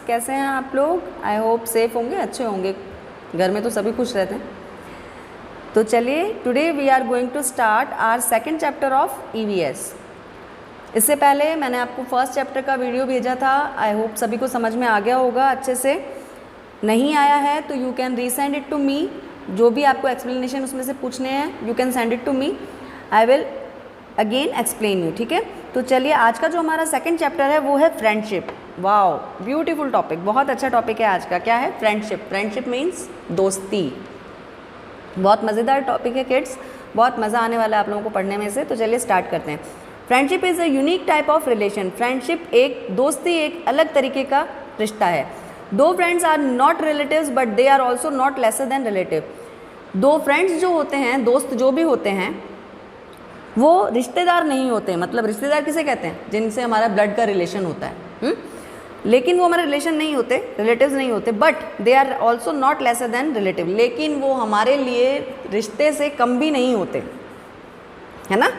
कैसे हैं आप लोग? आई होप सेफ होंगे, अच्छे होंगे, घर में तो सभी खुश रहते हैं। तो चलिए, today we are going to start our second chapter of EVS. इससे पहले मैंने आपको फर्स्ट चैप्टर का वीडियो भेजा था, आई होप सभी को समझ में आ गया होगा अच्छे से। नहीं आया है तो you can resend it to me, जो भी आपको एक्सप्लेनेशन उसमें से पूछने हैं you can send it to me, I will again explain you, ठीक है। तो चलिए, आज का जो हमारा सेकंड चैप्टर है वो है फ्रेंडशिप। वाओ, ब्यूटीफुल टॉपिक, बहुत अच्छा टॉपिक है आज का। क्या है? फ्रेंडशिप। फ्रेंडशिप मीन्स दोस्ती। बहुत मज़ेदार टॉपिक है किड्स, बहुत मज़ा आने वाला है आप लोगों को पढ़ने में से। तो चलिए स्टार्ट करते हैं। Friendship is a unique type of relation. Friendship एक दोस्ती, एक अलग तरीके का रिश्ता है। दो friends are not relatives but they are also not lesser than relative. दो फ्रेंड्स जो होते हैं, दोस्त जो भी होते हैं, वो रिश्तेदार नहीं होते। मतलब रिश्तेदार किसे कहते हैं? जिनसे हमारा ब्लड का रिलेशन होता है, लेकिन वो हमारे रिलेशन नहीं होते, रिलेटिव्स नहीं होते, but they are also not lesser than relative. लेकिन वो हमारे लिए रिश्ते से कम भी नहीं होते, है ना।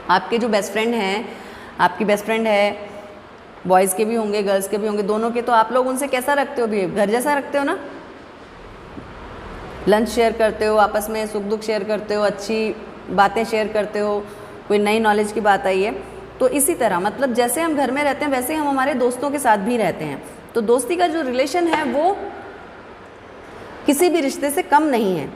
आपके जो बेस्ट फ्रेंड हैं, आपकी बेस्ट फ्रेंड है, बॉयज़ के भी होंगे, गर्ल्स के भी होंगे, दोनों के, तो आप लोग उनसे कैसा रखते हो? बिहेव घर जैसा रखते हो ना। लंच शेयर करते हो, आपस में सुख दुख शेयर करते हो, अच्छी बातें शेयर करते हो, कोई नई नॉलेज की बात आई है तो इसी तरह, मतलब जैसे हम घर में रहते हैं वैसे हम हमारे दोस्तों के साथ भी रहते हैं। तो दोस्ती का जो रिलेशन है वो किसी भी रिश्ते से कम नहीं है।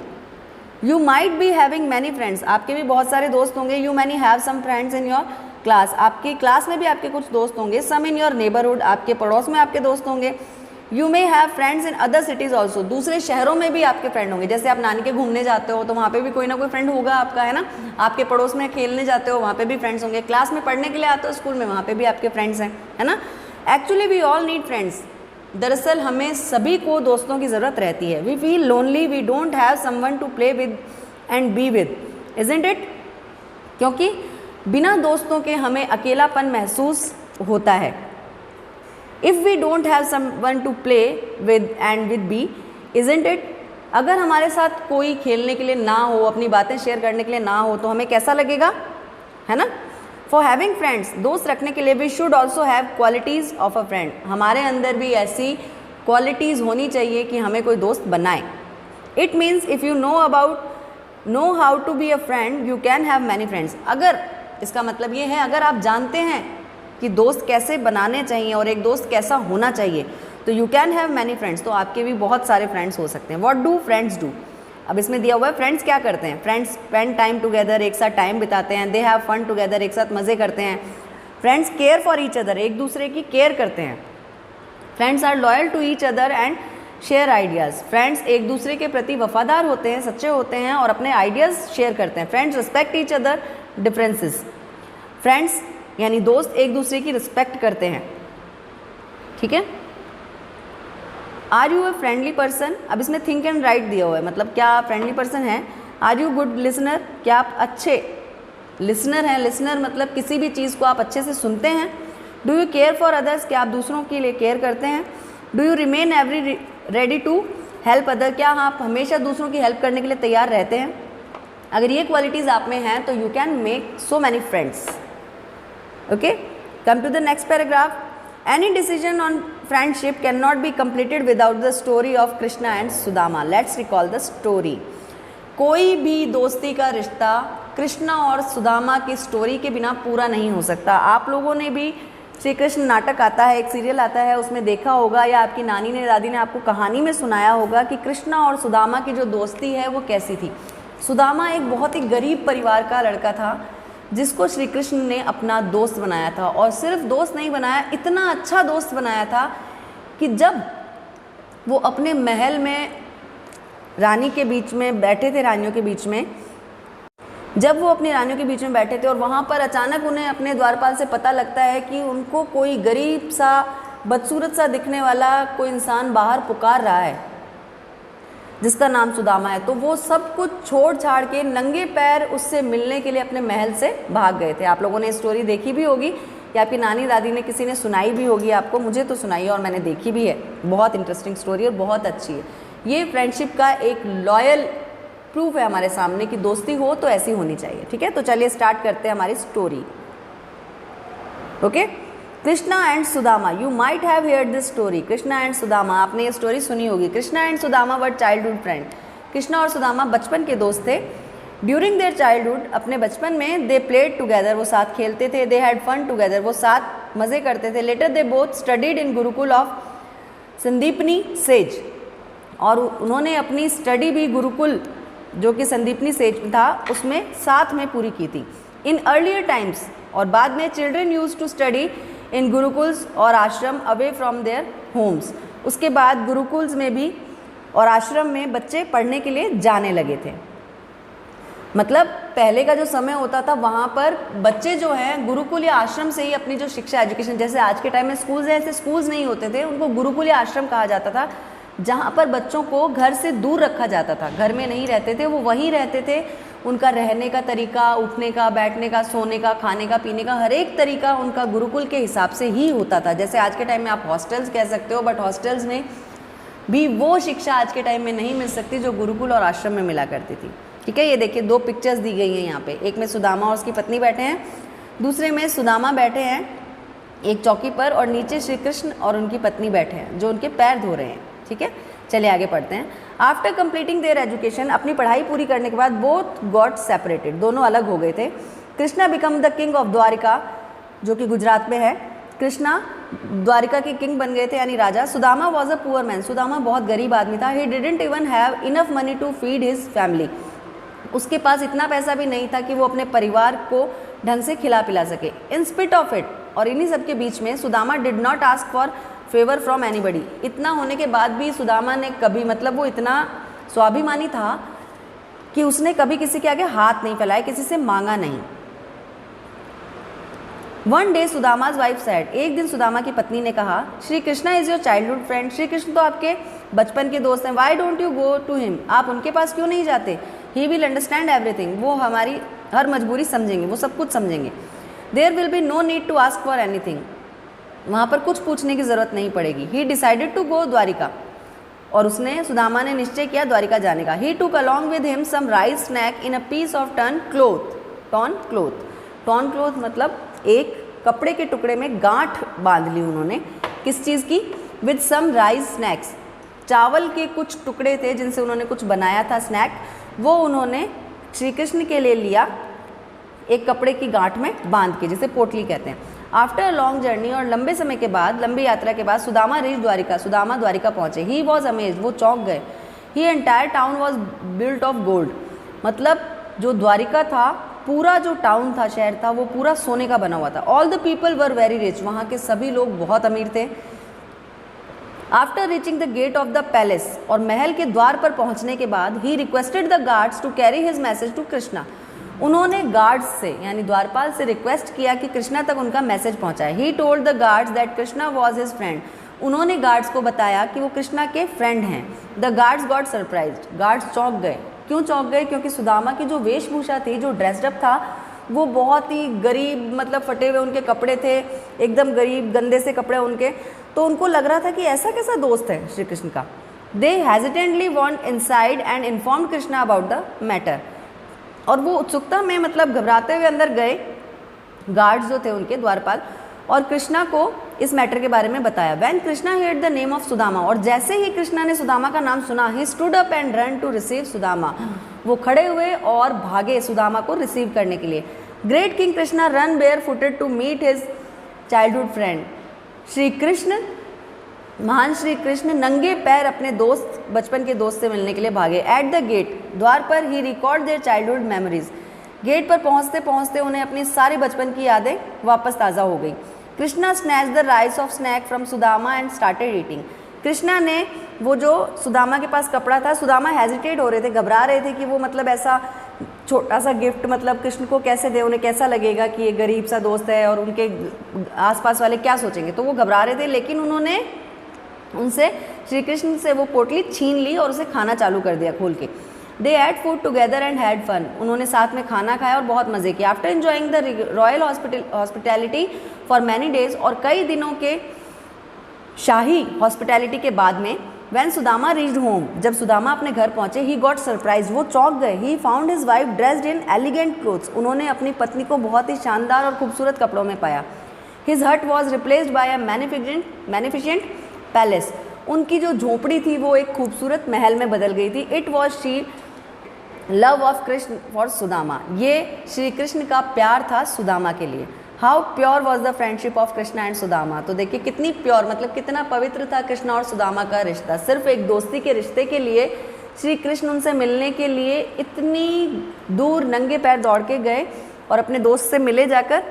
You might be having many friends. आपके भी बहुत सारे दोस्त होंगे। You many have some friends in your class. आपकी क्लास में भी आपके कुछ दोस्त होंगे। सम इन योर नेबरहुड, आपके पड़ोस में आपके दोस्त होंगे। You may have friends in other cities also. दूसरे शहरों में भी आपके फ्रेंड होंगे। जैसे आप नानी के घूमने जाते हो तो वहाँ पे भी कोई ना कोई फ्रेंड होगा आपका, है ना। आपके पड़ोस में खेलने जाते हो, वहाँ पे भी फ्रेंड्स होंगे। क्लास में पढ़ने के लिए आते हो स्कूल में, वहाँ पे भी आपके फ्रेंड्स हैं, है ना। Actually we all need friends. दरअसल हमें सभी को दोस्तों की ज़रूरत रहती है। We feel lonely, we don't have someone to play with and be with, isn't it. क्योंकि बिना दोस्तों के हमें अकेलापन महसूस होता है। If we don't have someone to play with and with be, isn't it. अगर हमारे साथ कोई खेलने के लिए ना हो, अपनी बातें शेयर करने के लिए ना हो, तो हमें कैसा लगेगा, है ना। फॉर हैविंग फ्रेंड्स, दोस्त रखने के लिए we should also have qualities of a friend. हमारे अंदर भी ऐसी क्वालिटीज़ होनी चाहिए कि हमें कोई दोस्त बनाए। It means if you know how to be a friend you can have many friends. अगर इसका मतलब ये है, अगर आप जानते हैं कि दोस्त कैसे बनाने चाहिए और एक दोस्त कैसा होना चाहिए, तो you can have many friends. तो आपके भी बहुत सारे फ्रेंड्स हो सकते हैं। What do friends do? अब इसमें दिया हुआ है फ्रेंड्स क्या करते हैं। फ्रेंड्स स्पेंड टाइम टुगेदर, एक साथ टाइम बिताते हैं। दे हैव फन टुगेदर, एक साथ मज़े करते हैं। Friends care for each other, एक दूसरे की केयर करते हैं। Friends are loyal to each other and share ideas. Friends एक दूसरे के प्रति वफादार होते हैं, सच्चे होते हैं और अपने आइडियाज़ शेयर करते हैं। Friends respect each other differences. Friends यानी दोस्त एक दूसरे की रिस्पेक्ट करते हैं, ठीक है। Are you a friendly person? अब इसमें थिंक एंड राइट दिया हुआ है, मतलब क्या आप फ्रेंडली पर्सन हैं। Are you good listener? क्या आप अच्छे लिसनर हैं? लिसनर मतलब किसी भी चीज़ को आप अच्छे से सुनते हैं। Do you care for others? क्या आप दूसरों के लिए केयर करते हैं। Do you remain every ready to help other? क्या आप हमेशा दूसरों की हेल्प करने के लिए तैयार रहते हैं। अगर ये क्वालिटीज़ आप में हैं तो you can make so many friends. Okay, come to the next paragraph. Any decision on friendship cannot be completed without the story of Krishna and Sudama. Let's recall the story. कोई भी दोस्ती का रिश्ता कृष्णा और सुदामा की स्टोरी के बिना पूरा नहीं हो सकता। आप लोगों ने भी श्री कृष्ण नाटक आता है, एक सीरियल आता है, उसमें देखा होगा, या आपकी नानी ने, दादी ने आपको कहानी में सुनाया होगा कि कृष्णा और सुदामा की जो दोस्ती है वो कैसी थी। सुदामा एक बहुत ही गरीब परिवार का लड़का था जिसको श्री कृष्ण ने अपना दोस्त बनाया था। और सिर्फ दोस्त नहीं बनाया, इतना अच्छा दोस्त बनाया था कि जब वो अपने महल में रानी के बीच में बैठे थे, रानियों के बीच में, जब वो अपनी रानियों के बीच में बैठे थे और वहाँ पर अचानक उन्हें अपने द्वारपाल से पता लगता है कि उनको कोई गरीब सा, बदसूरत सा दिखने वाला कोई इंसान बाहर पुकार रहा है जिसका नाम सुदामा है, तो वो सब कुछ छोड़ छाड़ के नंगे पैर उससे मिलने के लिए अपने महल से भाग गए थे। आप लोगों ने स्टोरी देखी भी होगी या आपकी नानी दादी ने किसी ने सुनाई भी होगी आपको। मुझे तो सुनाई है और मैंने देखी भी है। बहुत इंटरेस्टिंग स्टोरी और बहुत अच्छी है। ये फ्रेंडशिप का एक लॉयल प्रूफ है हमारे सामने कि दोस्ती हो तो ऐसी होनी चाहिए, ठीक है। तो चलिए स्टार्ट करते हैं हमारी story. Okay, Krishna and Sudama, you might have heard this story. Krishna and Sudama, आपने ये स्टोरी सुनी होगी। Krishna and Sudama were childhood friend. Krishna और सुदामा बचपन के दोस्त थे। ड्यूरिंग देयर चाइल्डहुड, अपने बचपन में, दे प्लेड टुगेदर, वो साथ खेलते थे। दे हैड फन टुगेदर, वो साथ मज़े करते थे। Later they both studied in gurukul of Sandipani sage, और उन्होंने अपनी स्टडी भी गुरुकुल जो कि संदीपनी सेज था उसमें साथ में पूरी की थी। इन अर्लियर टाइम्स, और बाद में, children use to study in gurukuls और ashram away from their homes. उसके बाद गुरुकुल्स में भी और आश्रम में बच्चे पढ़ने के लिए जाने लगे थे। मतलब पहले का जो समय होता था वहाँ पर बच्चे जो हैं गुरुकुल या आश्रम से ही अपनी जो शिक्षा एजुकेशन, जैसे आज के टाइम में स्कूल्स हैं, ऐसे स्कूल्स नहीं होते थे, उनको गुरुकुल या आश्रम कहा जाता था, जहाँ पर बच्चों को घर से दूर रखा जाता था, घर में नहीं रहते थे, वो वहीं रहते थे। उनका रहने का तरीका, उठने का, बैठने का, सोने का, खाने का, पीने का, हर एक तरीका उनका गुरुकुल के हिसाब से ही होता था। जैसे आज के टाइम में आप हॉस्टल्स कह सकते हो, बट हॉस्टल्स में भी वो शिक्षा आज के टाइम में नहीं मिल सकती जो गुरुकुल और आश्रम में मिला करती थी। ठीक है, ये देखिए 2 पिक्चर्स दी गई हैं यहाँ पे। एक में सुदामा और उसकी पत्नी बैठे हैं, दूसरे में सुदामा बैठे हैं एक चौकी पर और नीचे श्री कृष्ण और उनकी पत्नी बैठे हैं जो उनके पैर धो रहे हैं। ठीक है, चलिए आगे पढ़ते हैं। आफ्टर कंप्लीटिंग देयर एजुकेशन, अपनी पढ़ाई पूरी करने के बाद बोथ गॉट सेपरेटेड, दोनों अलग हो गए थे। Krishna become the king of Dwarka, जो कि गुजरात में है। कृष्णा द्वारिका के किंग बन गए थे, यानी राजा। Sudama was a poor man, Sudama बहुत गरीब आदमी था। He didn't even have enough money to feed his family, उसके पास इतना पैसा भी नहीं था कि वो अपने परिवार को ढंग से खिला पिला सके। इन स्पिट ऑफ इट, और इन्हीं सब के बीच में, Sudama did not ask for favour from anybody. इतना होने के बाद भी सुदामा ने कभी, मतलब वो इतना स्वाभिमानी था कि उसने कभी किसी के आगे हाथ नहीं फैलाए, किसी से मांगा नहीं। One day Sudama's wife said, एक दिन सुदामा की पत्नी ने कहा, Shri Krishna is your childhood friend, Shri Krishna तो आपके बचपन के दोस्त हैं। Why don't you go to him, आप उनके पास क्यों नहीं जाते। ही विल अंडरस्टैंड एवरीथिंग, वो हमारी हर मजबूरी समझेंगे, वो सब कुछ समझेंगे। There will be no need to ask for anything, वहाँ पर कुछ पूछने की ज़रूरत नहीं पड़ेगी। He decided to go Dwarka, और उसने, सुदामा ने निश्चय किया द्वारिका जाने का। He took along with him some rice snack in a piece of torn cloth मतलब एक कपड़े के टुकड़े में गांठ बांध ली उन्होंने। किस चीज़ की? विद सम राइस स्नैक्स, चावल के कुछ टुकड़े थे जिनसे उन्होंने कुछ बनाया था स्नैक, वो उन्होंने श्री कृष्ण के लिए लिया एक कपड़े की गांठ में बांध के, जिसे पोटली कहते हैं। आफ्टर अ लॉन्ग जर्नी, और लंबे समय के बाद, लंबी यात्रा के बाद, सुदामा रीच द्वारिका, सुदामा द्वारिका पहुँचे। ही वॉज अमेज्ड, वो चौंक गए। He entire town was built of gold, मतलब जो द्वारिका था, पूरा जो टाउन था, शहर था, वो पूरा सोने का बना हुआ था। All the people were very rich, वहाँ के सभी लोग बहुत अमीर थे। After reaching the gate of the palace, और महल के द्वार पर पहुँचने के बाद, he requested the guards to carry his message to Krishna, उन्होंने गार्ड्स से, यानी द्वारपाल से रिक्वेस्ट किया कि कृष्णा तक उनका मैसेज पहुंचाए। He told the guards that Krishna was his friend, उन्होंने गार्ड्स को बताया कि वो कृष्णा के फ्रेंड हैं। The guards got surprised, guards चौंक गए। क्यों चौंक गए? क्योंकि सुदामा की जो वेशभूषा थी, जो ड्रेसडअप था, वो बहुत ही गरीब, मतलब फटे हुए उनके कपड़े थे, एकदम गरीब गंदे से कपड़े उनके, तो उनको लग रहा था कि ऐसा कैसा दोस्त है श्री कृष्ण का। They hesitantly went inside and inform Krishna about the matter, और वो उत्सुकता में, मतलब घबराते हुए अंदर गए, गार्ड्स जो थे उनके, द्वारपाल, और कृष्णा को इस मैटर के बारे में बताया। When Krishna heard the name of Sudama, और जैसे ही कृष्णा ने सुदामा का नाम सुना, he stood up and run to receive Sudama, वो खड़े हुए और भागे सुदामा को रिसीव करने के लिए। Great king Krishna run bare footed to meet his childhood friend, Shri Krishna, महान श्री कृष्ण नंगे पैर अपने दोस्त, बचपन के दोस्त से मिलने के लिए भागे। एट द गेट, द्वार पर, he record their childhood memories, gate पर पहुंचते पहुंचते उन्हें अपनी सारी बचपन की यादें वापस ताज़ा हो गई। Krishna snatch the rice of snack from Sudama and started eating, Krishna ने वो जो सुदामा के पास कपड़ा था, सुदामा हेजिटेट हो रहे थे, घबरा रहे थे कि वो मतलब ऐसा छोटा सा गिफ्ट मतलब कृष्ण को कैसे दे, उन्हें कैसा लगेगा कि ये गरीब सा दोस्त है और उनके आसपास वाले क्या सोचेंगे, तो वो घबरा रहे थे। लेकिन उन्होंने उनसे, श्री कृष्ण से वो पोटली छीन ली और उसे खाना चालू कर दिया खोल के। They had food together and had fun, उन्होंने साथ में खाना खाया और बहुत मज़े किए। After enjoying the royal hospitality for many days, और कई दिनों के शाही हॉस्पिटैलिटी के बाद में, व्हेन सुदामा रीच्ड होम, जब सुदामा अपने घर पहुंचे, ही गॉट सरप्राइज, वो चौंक गए। He found his wife dressed in elegant clothes, उन्होंने अपनी पत्नी को बहुत ही शानदार और खूबसूरत कपड़ों में पाया। His hut was replaced by a magnificent palace, उनकी जो झोपड़ी थी वो एक खूबसूरत महल में बदल गई थी। It was she love of Krishna for Sudama, ये श्री कृष्ण का प्यार था सुदामा के लिए। How pure was the friendship of Krishna and Sudama, तो देखिए कितनी प्योर मतलब कितना पवित्र था कृष्ण और सुदामा का रिश्ता। सिर्फ एक दोस्ती के रिश्ते के लिए श्री कृष्ण उनसे मिलने के लिए इतनी दूर नंगे पैर दौड़ के गए और अपने दोस्त से मिले जाकर।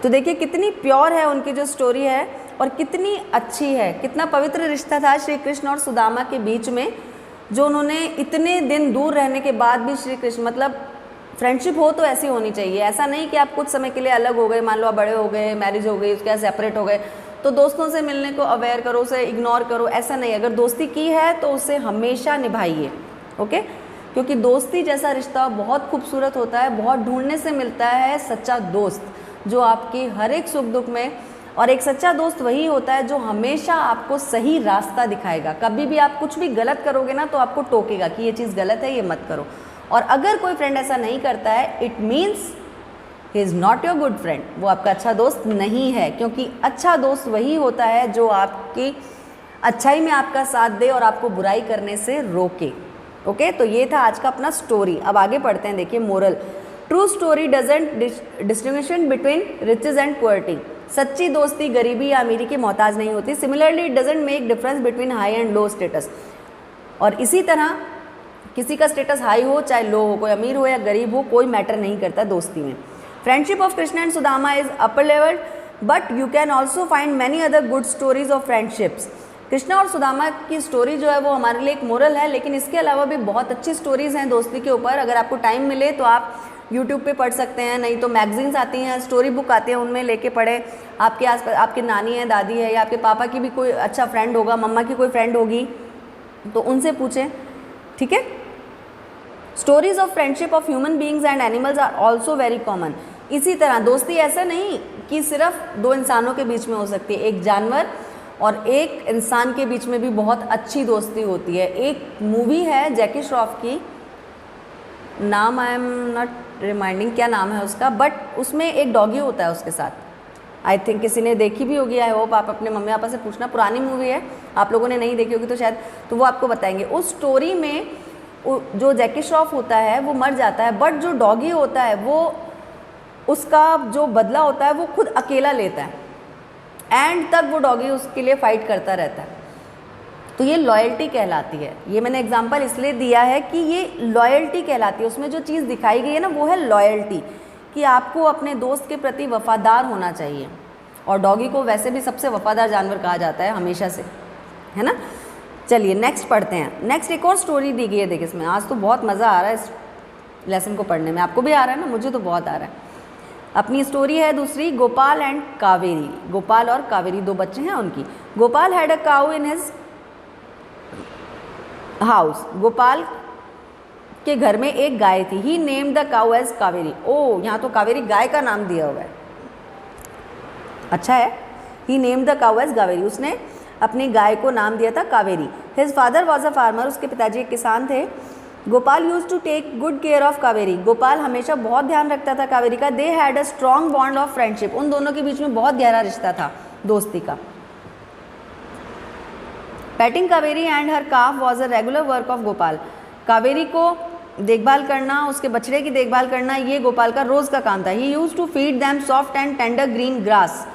तो देखिए कितनी प्योर है उनकी जो स्टोरी है और कितनी अच्छी है, कितना पवित्र रिश्ता था श्री कृष्ण और सुदामा के बीच में, जो उन्होंने इतने दिन दूर रहने के बाद भी श्री कृष्ण, मतलब फ्रेंडशिप हो तो ऐसी होनी चाहिए। ऐसा नहीं कि आप कुछ समय के लिए अलग हो गए, मान लो आप बड़े हो गए, मैरिज हो गई, उसके बाद सेपरेट हो गए तो दोस्तों से मिलने को अवेयर करो, उसे इग्नोर करो, ऐसा नहीं। अगर दोस्ती की है तो उसे हमेशा निभाइए, ओके। क्योंकि दोस्ती जैसा रिश्ता बहुत खूबसूरत होता है, बहुत ढूंढने से मिलता है सच्चा दोस्त जो आपकी हर एक सुख दुख में, और एक सच्चा दोस्त वही होता है जो हमेशा आपको सही रास्ता दिखाएगा। कभी भी आप कुछ भी गलत करोगे ना तो आपको टोकेगा कि ये चीज़ गलत है, ये मत करो। और अगर कोई फ्रेंड ऐसा नहीं करता है, it means he is not your good friend, वो आपका अच्छा दोस्त नहीं है। क्योंकि अच्छा दोस्त वही होता है जो आपकी अच्छाई में आपका साथ दे और आपको बुराई करने से रोके, ओके। तो ये था आज का अपना स्टोरी। अब आगे पढ़ते हैं। देखिए moral, true story doesn't distinction between riches and poverty, सच्ची दोस्ती गरीबी या अमीरी की मोहताज नहीं होती। Similarly it doesn't make difference between high and low status, और इसी तरह किसी का स्टेटस हाई हो चाहे लो हो, कोई अमीर हो या गरीब हो, कोई मैटर नहीं करता दोस्ती में। Friendship of Krishna and Sudama is upper level but you can also find many other good stories of friendships. Krishna और सुदामा की स्टोरी जो है वो हमारे लिए एक मोरल है, लेकिन इसके अलावा भी बहुत अच्छी स्टोरीज़ हैं दोस्ती के ऊपर। अगर आपको टाइम मिले तो आप यूट्यूब पे पढ़ सकते हैं, नहीं तो मैगजीन्स आती हैं, स्टोरी बुक आती हैं, उनमें लेके पढ़ें। आपके आसपास आपकी नानी है, दादी है, या आपके पापा की भी कोई अच्छा फ्रेंड होगा, मम्मा की कोई फ्रेंड होगी तो उनसे पूछें, ठीक है। Stories of friendship of human beings and animals are also very common. इसी तरह दोस्ती ऐसा नहीं कि सिर्फ दो इंसानों के बीच में हो सकती है, एक जानवर और एक इंसान के बीच में भी बहुत अच्छी दोस्ती होती है। एक मूवी है जैकी श्रॉफ की, नाम आई एम नॉट रिमाइंडिंग क्या नाम है उसका, बट उसमें एक डॉगी होता है उसके साथ। आई थिंक किसी ने देखी भी होगी, आई होप आप अपने मम्मी पापा से पूछना, पुरानी मूवी है, आप लोगों ने नहीं देखी होगी तो शायद तो वो आपको बताएंगे। उस स्टोरी में जो जैकी श्रॉफ होता है वो मर जाता है, बट जो डॉगी होता है वो उसका जो बदला होता है वो खुद अकेला लेता है, एंड तक वो डॉगी उसके लिए फ़ाइट करता रहता है। तो ये लॉयल्टी कहलाती है। ये मैंने एग्जांपल इसलिए दिया है कि ये लॉयल्टी कहलाती है। उसमें जो चीज़ दिखाई गई है ना वो है लॉयल्टी, कि आपको अपने दोस्त के प्रति वफ़ादार होना चाहिए। और डॉगी को वैसे भी सबसे वफ़ादार जानवर कहा जाता है हमेशा से, है ना। चलिए नेक्स्ट पढ़ते हैं। नेक्स्ट एक और स्टोरी दी गई है, देखिए इसमें आज तो बहुत मज़ा आ रहा है इस लेसन को पढ़ने में। आपको भी आ रहा है ना, मुझे तो बहुत आ रहा है। अपनी स्टोरी है दूसरी, गोपाल एंड कावेरी। गोपाल और कावेरी दो बच्चे हैं उनकी। Gopal had a cow in his house. Gopal के घर में एक गाय थी। He name the cow as Kaveri. ओ, यहाँ तो कावेरी गाय का नाम दिया हुआ है, अच्छा है। He name the cow as Kaveri, उसने अपनी गाय को नाम दिया था Kaveri. His father was a farmer, उसके पिताजी एक किसान थे। Gopal use to take good care of Kaveri. Gopal हमेशा बहुत ध्यान रखता था कावेरी का। They had a strong bond of friendship, उन दोनों के बीच में बहुत गहरा रिश्ता था दोस्ती का। Painting Kaveri and her calf was a regular work of Gopal. Kaveri को देखभाल करना, उसके बछड़े की देखभाल करना, ये गोपाल का रोज़ का काम था। He use to feed them soft and tender green grass,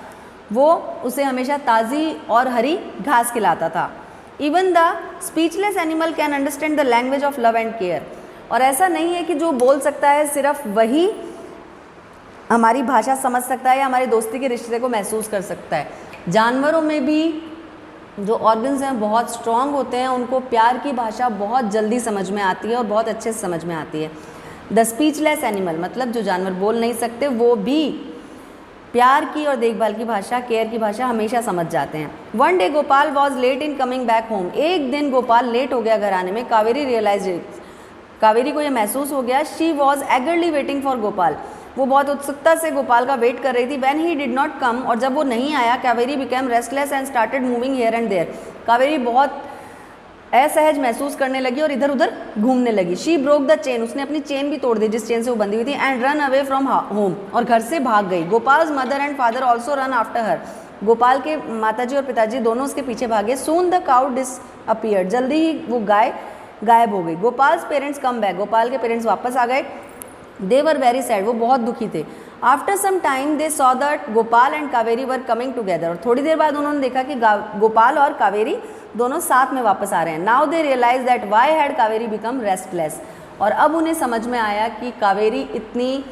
वो उसे हमेशा ताज़ी और हरी घास खिलाता था। Even the speechless animal can understand the language of love and care. और ऐसा नहीं है कि जो बोल सकता है सिर्फ वही हमारी भाषा समझ सकता है या हमारी दोस्ती के रिश्ते को महसूस कर सकता है। जानवरों में भी जो ऑर्गन्स हैं बहुत स्ट्रॉन्ग होते हैं, उनको प्यार की भाषा बहुत जल्दी समझ में आती है और बहुत अच्छे से समझ में आती है। द स्पीचलेस एनिमल मतलब जो जानवर बोल नहीं सकते, वो भी प्यार की और देखभाल की भाषा, केयर की भाषा हमेशा समझ जाते हैं। One day Gopal was late in coming back home. एक दिन गोपाल लेट हो गया घर आने में। कावेरी रियलाइज, कावेरी को यह महसूस हो गया। She was eagerly waiting for Gopal, वो बहुत उत्सुकता से गोपाल का वेट कर रही थी। When he did not come, और जब वो नहीं आया, Kaveri became restless and started moving here and there. Kaveri बहुत असहज महसूस करने लगी और इधर उधर घूमने लगी। शी ब्रोक द चेन, उसने अपनी चेन भी तोड़ दी जिस चेन से वो बंधी हुई थी। And run away from home, और घर से भाग गई। Gopal's mother and father also run after her, Gopal के माताजी और पिताजी दोनों उसके पीछे भागे। सून द काउ डिसअपीयर्ड, जल्दी ही वो गाय गायब हो गई। गोपाल्स पेरेंट्स कम बैक, गोपाल के पेरेंट्स वापस आ गए। दे वर वेरी सैड, वो बहुत दुखी थे। After some time they saw that Gopal and Kaveri were coming together, और थोड़ी देर बाद उन्होंने देखा कि गोपाल और कावेरी दोनों साथ में वापस आ रहे हैं। Now they realise that why had Kaveri become restless, और अब उन्हें समझ में आया कि कावेरी इतनी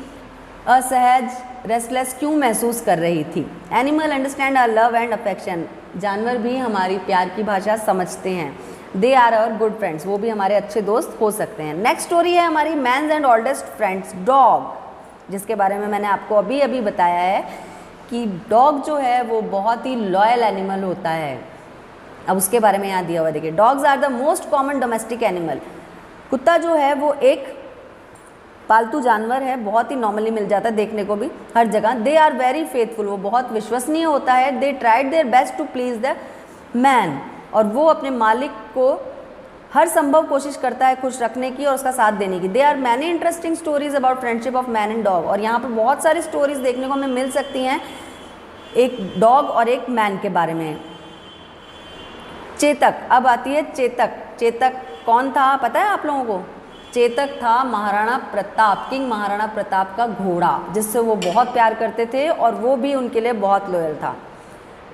असहज रेस्टलेस क्यों महसूस कर रही थी। Animal understand our love and affection, जानवर भी हमारी प्यार की भाषा समझते हैं। They are our good friends, वो भी हमारे अच्छे दोस्त हो सकते हैं। नेक्स्ट स्टोरी है हमारी man's and oldest friends dog, जिसके बारे में मैंने आपको अभी अभी बताया है कि डॉग जो है वो बहुत ही लॉयल एनिमल होता है। अब उसके बारे में यहाँ दिया हुआ देखिए, dogs are the most common domestic animal, कुत्ता जो है वो एक पालतू जानवर है, बहुत ही नॉर्मली मिल जाता है देखने को भी हर जगह। दे आर वेरी फेथफुल, वो बहुत विश्वसनीय होता है। They tried their best to please the man, और वो अपने मालिक को हर संभव कोशिश करता है खुश रखने की और उसका साथ देने की। They are many interesting stories about friendship of man and dog, और यहाँ पर बहुत सारी स्टोरीज देखने को हमें मिल सकती हैं एक डॉग और एक मैन के बारे में। चेतक, अब आती है चेतक। चेतक कौन था पता है आप लोगों को? चेतक था महाराणा प्रताप, किंग महाराणा प्रताप का घोड़ा, जिससे वो बहुत प्यार करते थे और वो भी उनके लिए बहुत लॉयल था।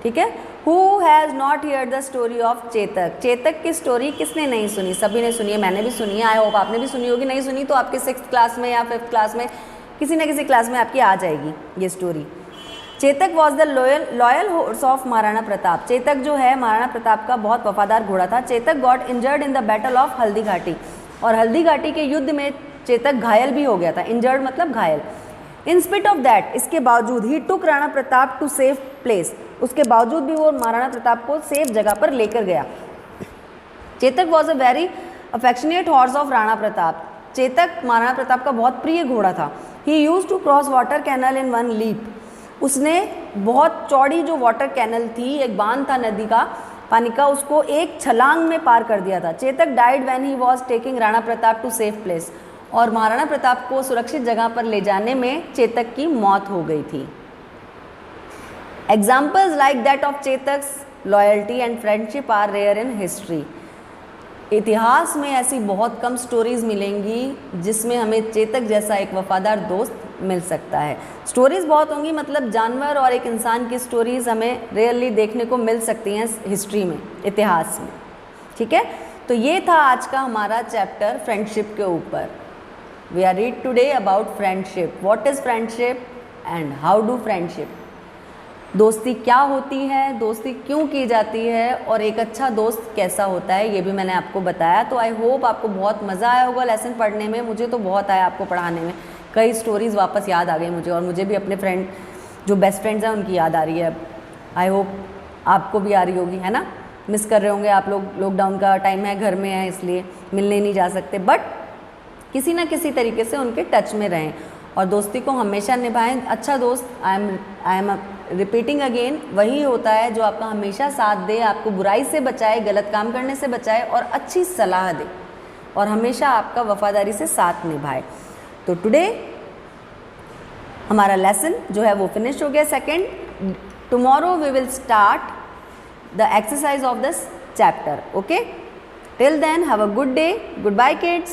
ठीक है। Who has not heard the story of Chetak? Chetak की स्टोरी किसने नहीं सुनी? सभी ने सुनी है, मैंने भी सुनी है, आई होप आपने भी सुनी होगी। नहीं सुनी तो आपके 6th क्लास में या 5th क्लास में किसी न किसी क्लास में आपकी आ जाएगी ये story. Chetak was the loyal horse of Maharana Pratap, Chetak जो है महाराणा प्रताप का बहुत वफादार घोड़ा था। Chetak got injured in the battle of Haldi Ghati, और हल्दी घाटी के युद्ध में चेतक घायल भी हो गया था। इंजर्ड मतलब घायल। इन स्पिट ऑफ दैट, इसके बावजूद he took Rana Pratap to safe place, उसके बावजूद भी वो महाराणा प्रताप को सेफ जगह पर लेकर गया। Chetak was a very affectionate horse of Rana Pratap, Chetak Maharana Pratap का बहुत प्रिय घोड़ा था। He use to cross water canal in one leap, उसने बहुत चौड़ी जो वाटर कैनल थी, एक बांध था नदी का पानी का, उसको एक छलांग में पार कर दिया था। Chetak died when he was taking Rana Pratap to safe place, और महाराणा प्रताप को सुरक्षित जगह पर ले जाने में चेतक की मौत हो गई थी। Examples like that of Chetak's loyalty and friendship are rare in history, इतिहास में ऐसी बहुत कम स्टोरीज मिलेंगी जिसमें हमें चेतक जैसा एक वफादार दोस्त मिल सकता है। स्टोरीज़ बहुत होंगी, मतलब जानवर और एक इंसान की स्टोरीज़ हमें रेयरली देखने को मिल सकती हैं हिस्ट्री में, इतिहास में। ठीक है, तो ये था आज का हमारा चैप्टर फ्रेंडशिप के ऊपर। We are read today about friendship, what is friendship and how do friendship, दोस्ती क्या होती है, दोस्ती क्यों की जाती है, और एक अच्छा दोस्त कैसा होता है, ये भी मैंने आपको बताया। तो आई होप आपको बहुत मज़ा आया होगा लेसन पढ़ने में, मुझे तो बहुत आया आपको पढ़ाने में। कई स्टोरीज़ वापस याद आ गई मुझे, और मुझे भी अपने फ्रेंड जो बेस्ट फ्रेंड्स हैं उनकी याद आ रही है। आई होप आपको भी आ रही होगी, है ना। मिस कर रहे होंगे आप लोग, लॉकडाउन का टाइम है, घर में है इसलिए मिलने नहीं जा सकते, बट किसी ना किसी तरीके से उनके टच में रहें और दोस्ती को हमेशा निभाएं। अच्छा दोस्त, आई एम रिपीटिंग अगेन, वही होता है जो आपका हमेशा साथ दे, आपको बुराई से बचाए, गलत काम करने से बचाए और अच्छी सलाह दे, और हमेशा आपका वफादारी से साथ निभाए। तो टुडे हमारा लेसन जो है वो फिनिश हो गया second. Tomorrow we will start the exercise of this chapter. Okay, till then have a good day, goodbye kids.